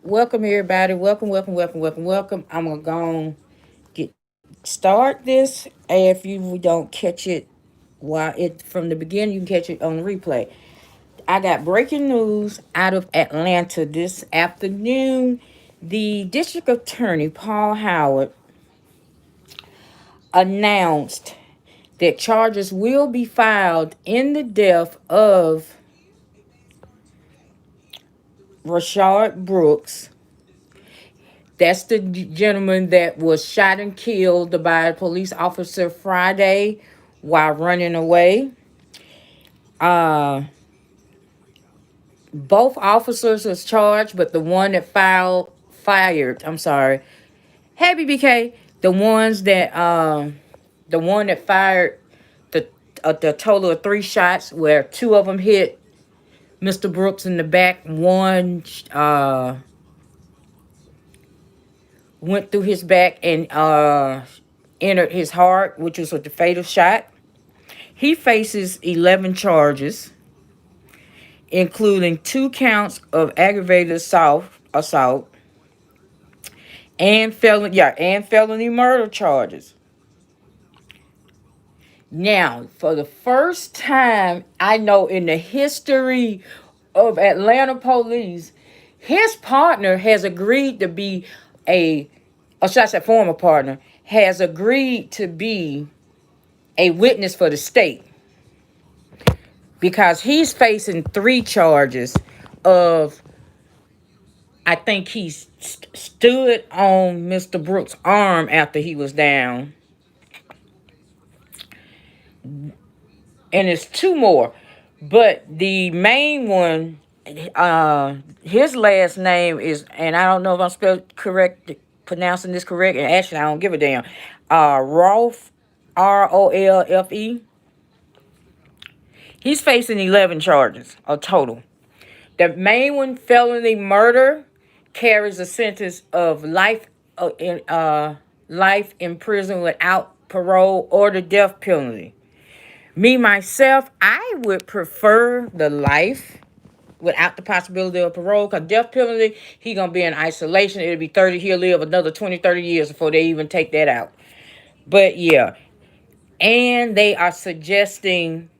Welcome everybody. Welcome. I'm gonna go get start this. If you don't catch it while it from the beginning, you can catch it on the replay. I got breaking news out of Atlanta this afternoon. The district attorney Paul Howard announced that charges will be filed in the death of Rayshard Brooks. That's the gentleman that was shot and killed by a police officer Friday while running away. Uh, both officers was charged, but the one that fired. I'm sorry, Happy BK. The one that fired the the total of three shots, where two of them hit Mr. Brooks in the back. One went through his back and entered his heart, which was with the fatal shot. He faces 11 charges, including 2 counts of aggravated assault and felony murder charges. Now, for the first time I know in the history of Atlanta police, his partner has agreed to be or should I say former partner, has agreed to be a witness for the state because he's facing 3 charges of, I think he stood on Mr. Brooks' arm after he was down. And it's 2 more. But the main one, his last name is, and I don't know if I'm pronouncing this correct, and actually I don't give a damn. Rolfe, Rolfe. He's facing 11 charges, a total. The main one, felony murder, carries a sentence of life in prison without parole or the death penalty. Me myself, I would prefer the life without the possibility of parole, because death penalty, he gonna be in isolation. It'll be 30. He'll live another 20, 30 years before they even take that out. But yeah, and they are suggesting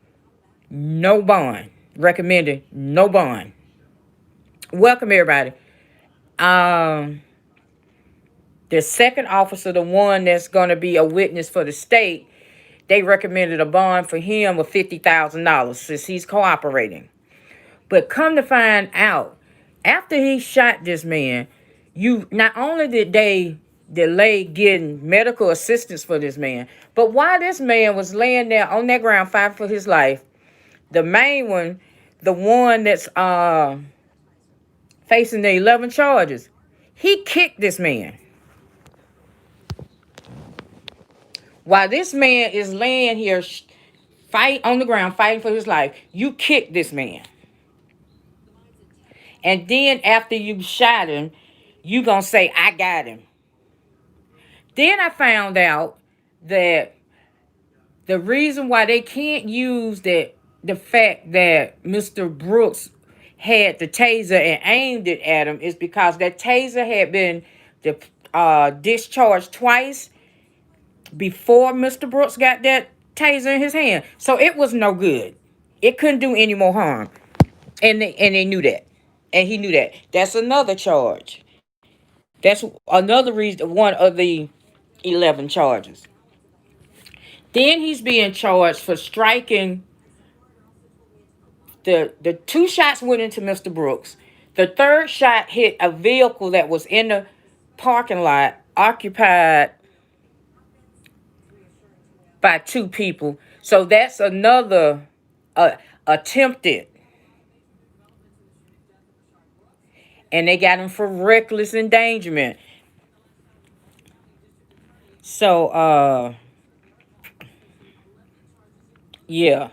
no bond, recommending no bond. Welcome everybody. Um, the second officer, the one that's gonna be a witness for the state, they recommended a bond for him of $50,000 since he's cooperating. But come to find out, after he shot this man, you not only did they delay getting medical assistance for this man, but while this man was laying there on that ground fighting for his life, the main one, the one that's facing the 11 charges, he kicked this man. While this man is laying here fight on the ground fighting for his life, you kicked this man. And then after you shot him, you gonna say, I got him. Then I found out that the reason why they can't use the fact that Mr. Brooks had the taser and aimed it at him is because that taser had been discharged twice before Mr. Brooks got that taser in his hand. So it was no good. It couldn't do any more harm. And they knew that. And he knew that. That's another charge. That's another reason, one of the 11 charges. Then he's being charged for striking. The 2 shots went into Mr. Brooks. The third shot hit a vehicle that was in the parking lot, occupied by 2 people. So that's another attempted. And they got him for reckless endangerment. So, yeah.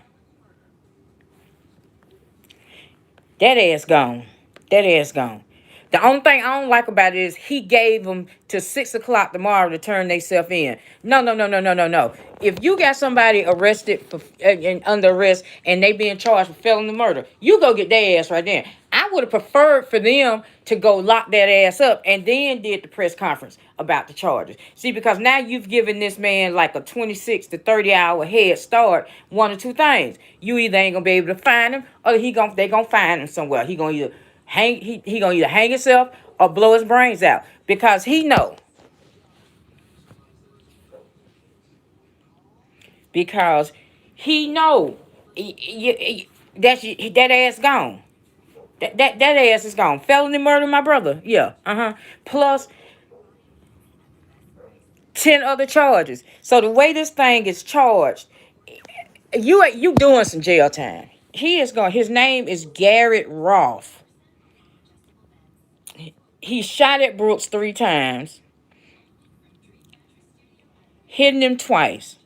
That ass gone. That ass gone. The only thing I don't like about it is he gave them to 6 o'clock tomorrow to turn themselves in. No, no, no, no, no, no, no. If you got somebody arrested for and under arrest and they being charged for felony murder, you go get their ass right there. I I would have preferred for them to go lock that ass up and then did the press conference about the charges. See, because now you've given this man like a 26 to 30 hour head start. One or two things: you either ain't gonna be able to find him, or they gonna find him somewhere. He gonna either hang himself or blow his brains out, because because he know that ass gone. That ass is gone. Felony murder, my brother. Yeah. Plus 10 other charges. So the way this thing is charged, you doing some jail time. His name is Garrett Roth. He shot at Brooks 3 times, hitting him twice.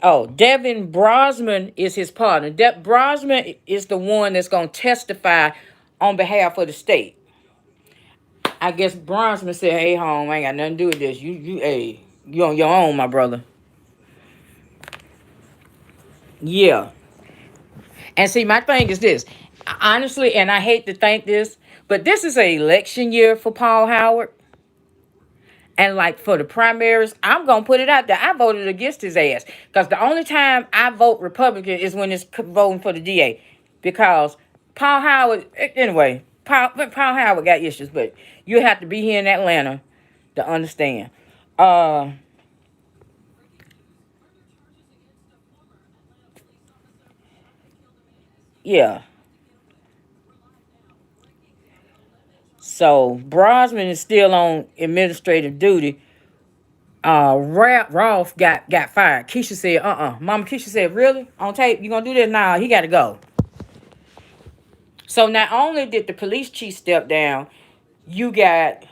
Oh, Devin Brosman is his partner. Brosman is the one that's gonna testify on behalf of the state. I guess Brosman said, "Hey, home, I ain't got nothing to do with this. Hey, you on your own, my brother." Yeah. And see, my thing is this. Honestly, and I hate to think this, but this is an election year for Paul Howard. And like for the primaries, I'm gonna put it out there. I voted against his ass, because the only time I vote Republican is when it's voting for the DA. Because Paul Howard, anyway, Paul Howard got issues, but you have to be here in Atlanta to understand. Uh, yeah. So Brosman is still on administrative duty. Rolf got fired. Keisha said, Mama Keisha said, really? On tape, you gonna do this? Nah, he gotta go. So not only did the police chief step down, you got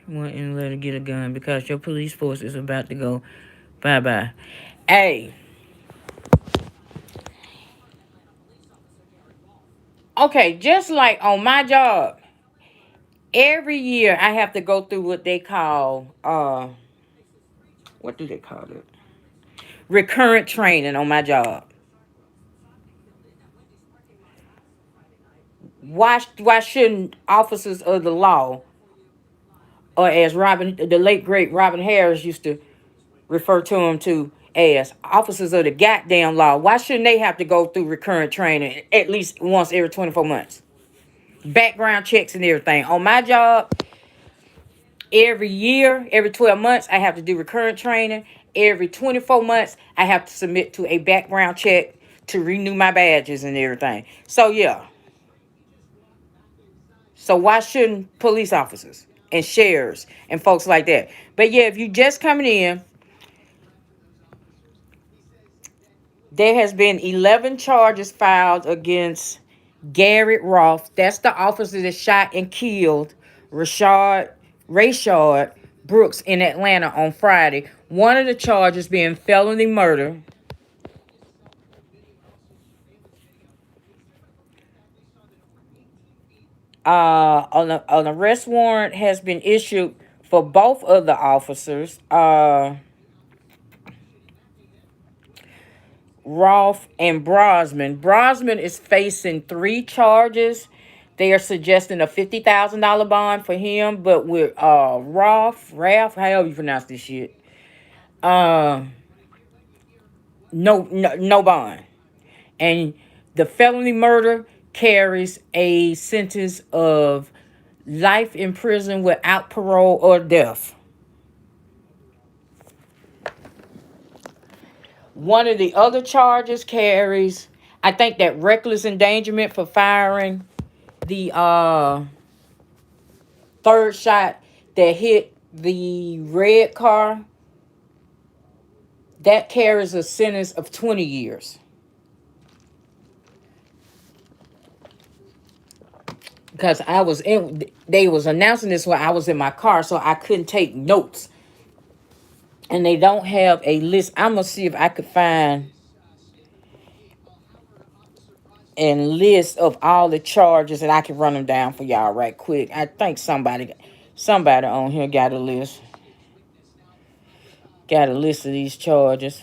one and let her get a gun because your police force is about to go bye-bye. Hey, okay, just like on my job, every year I have to go through what they call what do they call it? Recurrent training on my job. Why shouldn't officers of the law, or as the late great Robin Harris used to refer to them to as officers of the goddamn law, why shouldn't they have to go through recurrent training at least once every 24 months? Background checks and everything. On my job, every year, every 12 months, I have to do recurrent training. Every 24 months, I have to submit to a background check to renew my badges and everything. So, yeah. So why shouldn't police officers and sheriffs and folks like that? But yeah, if you just coming in, there has been 11 charges filed against Garrett Roth. That's the officer that shot and killed Rayshard Brooks in Atlanta on Friday. One of the charges being felony murder. An arrest warrant has been issued for both of the officers. Roth and Brosman. Brosman is facing 3 charges. They are suggesting a $50,000 bond for him, but with Ralph, however you pronounce this shit, uh, no bond. And the felony murder carries a sentence of life in prison without parole or death. One of the other charges carries, I think, that reckless endangerment for firing the third shot that hit the red car. That carries a sentence of 20 years. Because they was announcing this while I was in my car, so I couldn't take notes. And they don't have a list. I'm gonna see if I could find a list of all the charges, and I can run them down for y'all right quick. I think somebody on here got a list. Got a list of these charges.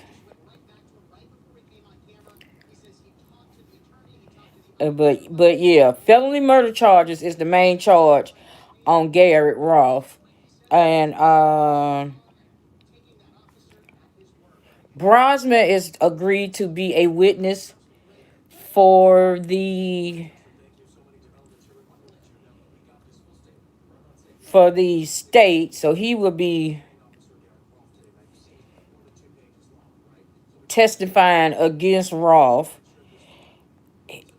But yeah, felony murder charges is the main charge on Garrett Roth, and Brosman is agreed to be a witness for the state, so he will be testifying against Roth.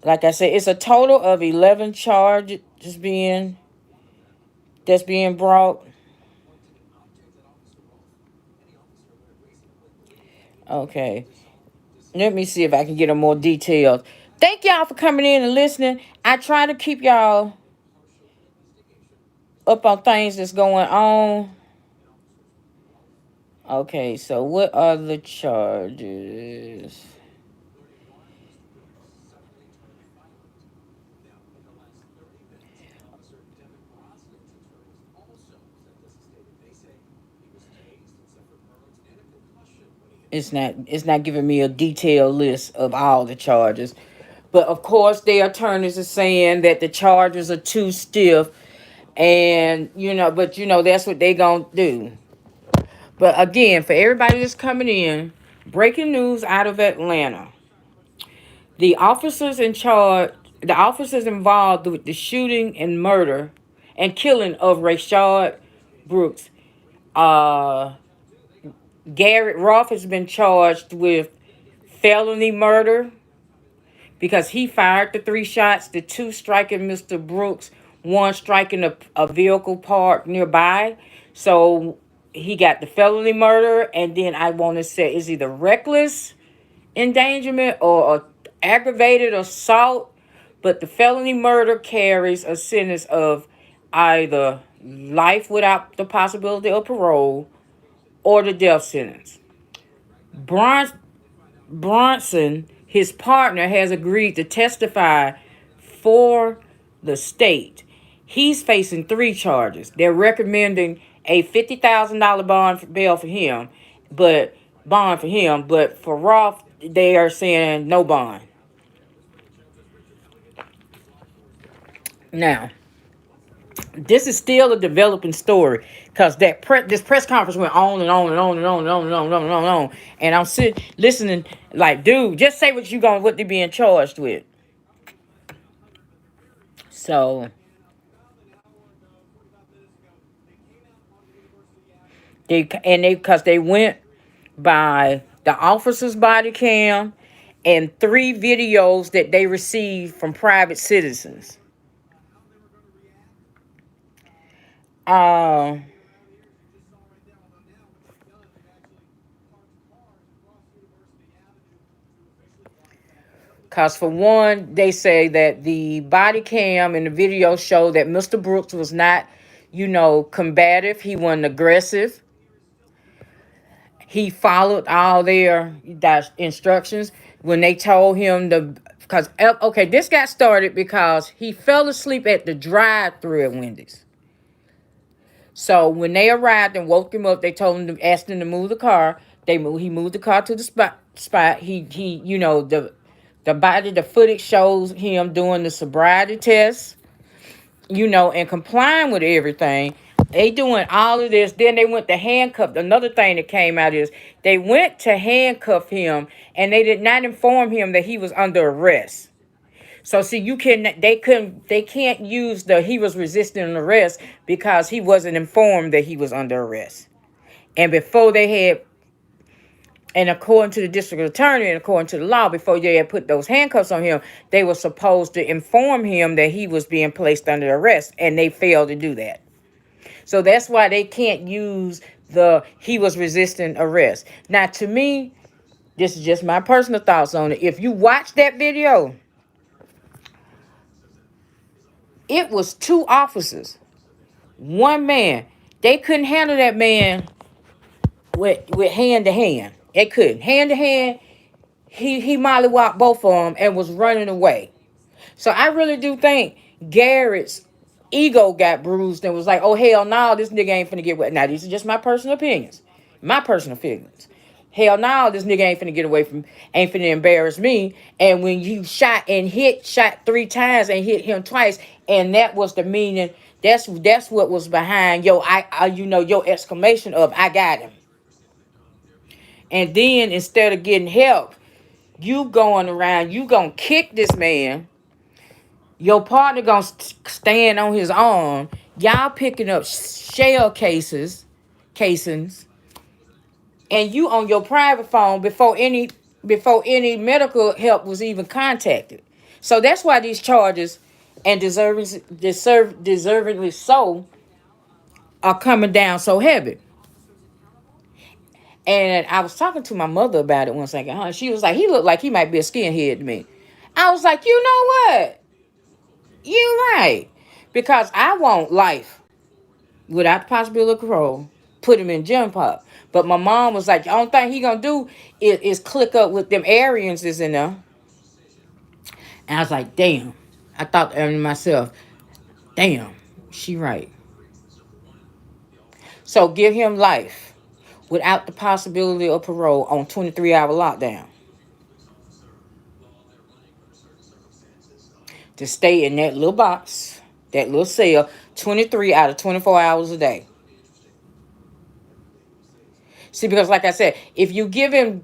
Like I said, it's a total of 11 charges being that's being brought. Okay. Let me see if I can get a more detailed. Thank y'all for coming in and listening. I try to keep y'all up on things that's going on. Okay, so what are the charges? It's not giving me a detailed list of all the charges. But of course their attorneys are saying that the charges are too stiff, and but that's what they gonna do. But again, for everybody that's coming in, breaking news out of Atlanta. The officers in charge, the officers involved with the shooting and murder and killing of Rayshard Brooks, uh, Garrett Roth has been charged with felony murder because he fired the three shots, the two striking Mr. Brooks, one striking a vehicle parked nearby. So he got the felony murder, and then I want to say is either reckless endangerment or aggravated assault, but the felony murder carries a sentence of either life without the possibility of parole or the death sentence. Bron- Bronson, his partner, has agreed to testify for the state. He's facing three charges. They're recommending a $50,000 bail for him, but for Roth, they are saying no bond. Now, this is still a developing story because this press conference went on and on and on and on and on and on and on and on and on. And I'm sitting listening like, dude, just say what they're being charged with. So they because they went by the officer's body cam and three videos that they received from private citizens. Uh, Because for one, they say that the body cam and the video show that Mr. Brooks was not, combative. He wasn't aggressive. He followed all their instructions when they told him because okay, this got started because he fell asleep at the drive-thru at Wendy's. So when they arrived and woke him up, they told him asked him to move the car. He moved the car to the spot. He the footage shows him doing the sobriety test, and complying with everything. They doing all of this. Then they went to handcuff. Another thing that came out is they went to handcuff him, and they did not inform him that he was under arrest. So see, they can't use the he was resisting an arrest because he wasn't informed that he was under arrest. And before they had, and according to the district attorney and according to the law, before they had put those handcuffs on him, they were supposed to inform him that he was being placed under arrest, and they failed to do that. So that's why they can't use he was resisting arrest. Now, to me, this is just my personal thoughts on it. If you watch that video, it was two officers, one man. They couldn't handle that man with hand to hand. They couldn't. Hand to hand, he mollywopped both of them and was running away. So I really do think Garrett's ego got bruised and was like, oh, hell no, this nigga ain't finna get wet. Now, these are just my personal opinions. My personal feelings. Hell no, this nigga ain't finna get away from, ain't finna embarrass me. And when you shot 3 times and hit him twice, and that was the meaning. That's what was behind your exclamation of I got him. And then instead of getting help, you going around, you gonna kick this man. Your partner gonna stand on his arm. Y'all picking up shell casings, and you on your private phone before any medical help was even contacted. So that's why these charges, and deservedly so, are coming down so heavy. And I was talking to my mother about it one second. Huh? She was like, he looked like he might be a skinhead to me. I was like, you know what? You're right. Because I want life without the possibility of parole. Put him in gym pop. But my mom was like, the only thing he gonna do is click up with them Aryans is in there. And I was like, damn. I thought to myself, damn, she right. So give him life without the possibility of parole on 23-hour lockdown. To stay in that little box, that little cell, 23 out of 24 hours a day. See, because like I said, if you give him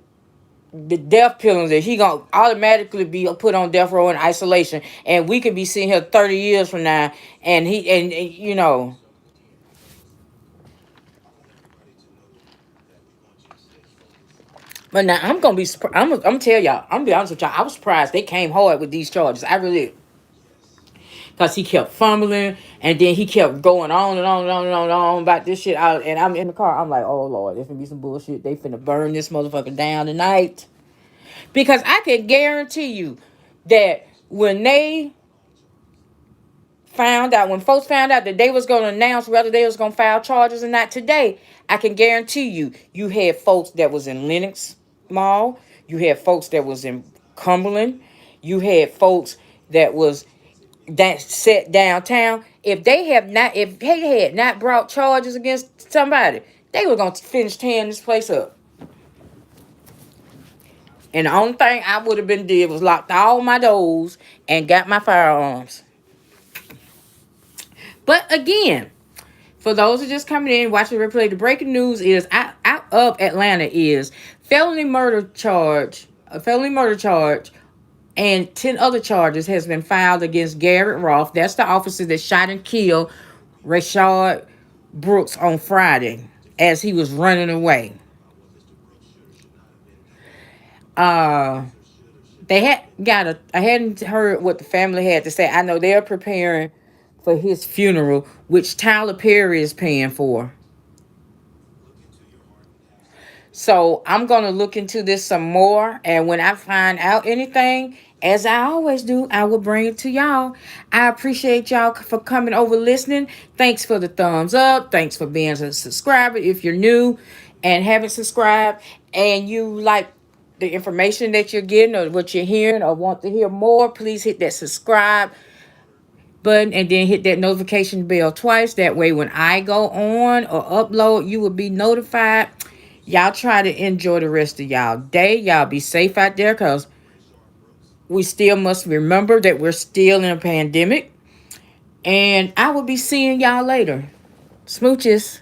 the death penalty, he gonna automatically be put on death row in isolation, and we could be sitting here 30 years from now, and he. But now I'm gonna be. I'm gonna tell y'all. I'm gonna be honest with y'all. I was surprised they came hard with these charges. I really, because he kept fumbling, and then he kept going on and on and on and on and on about this shit. And I'm in the car. I'm like, oh Lord, there's gonna be some bullshit. They finna burn this motherfucker down tonight. Because I can guarantee you that when folks found out that they was going to announce whether they was going to file charges or not today, I can guarantee you had folks that was in Lenox Mall, you had folks that was in Cumberland, you had folks that set downtown. If they had not brought charges against somebody, they were going to finish tearing this place up. And the only thing I would have been did was locked all my doors and got my firearms. But again, for those who just coming in watching the replay, the breaking news is out of Atlanta is a felony murder charge, and 10 other charges has been filed against Garrett Roth. That's the officer that shot and killed Rayshard Brooks on Friday as he was running away. Uh I hadn't heard what the family had to say. I know they're preparing for his funeral, which Tyler Perry is paying for. So I'm gonna look into this some more, and when I find out anything, as I always do, I will bring it to y'all. I appreciate y'all for coming over listening. Thanks for the thumbs up. Thanks for being a subscriber. If you're new and haven't subscribed and you like the information that you're getting or what you're hearing or want to hear more, please hit that subscribe button and then hit that notification bell twice. That way when I go on or upload, you will be notified. Y'all try to enjoy the rest of y'all day. Y'all be safe out there, because we still must remember that we're still in a pandemic. And I will be seeing y'all later. Smooches.